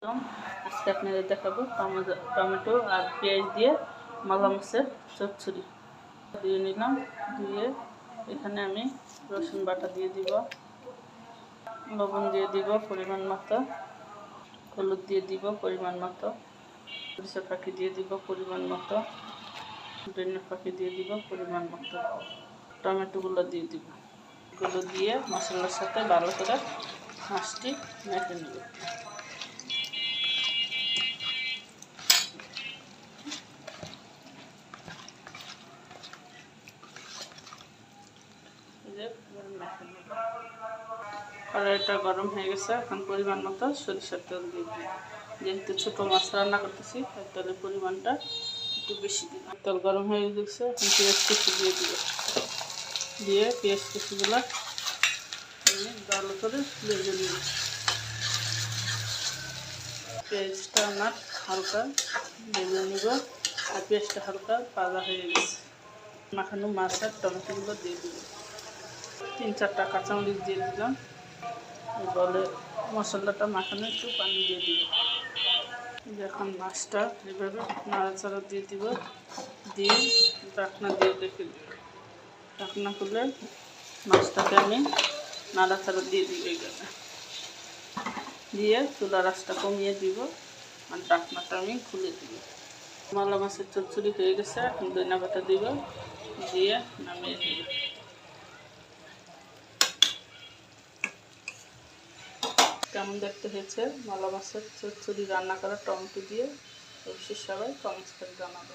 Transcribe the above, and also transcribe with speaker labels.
Speaker 1: আজকে আপনাদের দেখাবো টমেটো আর পেঁয়াজ দিয়ে মালা মাছের চচ্চড়ি দিয়ে নিলাম। দিয়ে এখানে আমি রসুন বাটা দিয়ে দিব, লবণ দিয়ে দিব পরিমাণ মতো, হলুদ দিয়ে দিব পরিমাণ মতো, সরিষা ফাঁকি দিয়ে দিব পরিমাণ মতো, ধনিয়া ফাঁকি দিয়ে দিব পরিমাণ মতো, টমেটোগুলো দিয়ে দিব। এগুলো দিয়ে মশলার সাথে ভালো করে মাছটি মেখে নেব। কড়াইটা গরম হয়ে গেছে, এখন পরিমাণ মতো সরিষার তেল দিয়ে দিই। যেহেতু ছোটো মাছ রান্না করতেছি তাই তেলের পরিমাণটা একটু বেশি দিই। তেল গরম হয়ে গেছে, এখন পেঁয়াজ কুচি দিয়ে দিব। দিয়ে পেঁয়াজ কুচিগুলো ভালো করে ভেজে নিব। পেঁয়াজটা আমার হালকা ভেজে নিব, আর পেঁয়াজটা হালকা ভাজা হয়ে গেছে। মাখানো মাছ আর টমেটোগুলো দিয়ে দিব। 3-4টা কাঁচামরিচ দিয়ে দিলাম। বলে মশলাটা মাখানো একটু পানি দিয়ে দিব। এখন মাছটা এভাবে নাড়াচাড়া দিয়ে দিব, দিয়ে ঢাকনা দিয়ে রেখে দিব। ঢাকনা খুলে মাছটাকে আমি নাড়াচাড়া দিয়ে দিব। এখানে দিয়ে চুলার আঁচটা কমিয়ে দিব, আর ঢাকনাটা আমি খুলে দিব। মালা মাছের চচ্চড়ি হয়ে গেছে, এখন ধনিয়া পাতা দিব, দিয়ে নামিয়ে দিব। কেমন দেখতে হয়েছে মালা মাছের চচ্চড়ি রান্না করা টমেটো দিয়ে, অবশ্যই সবাই কমেন্টস করে জানাবে।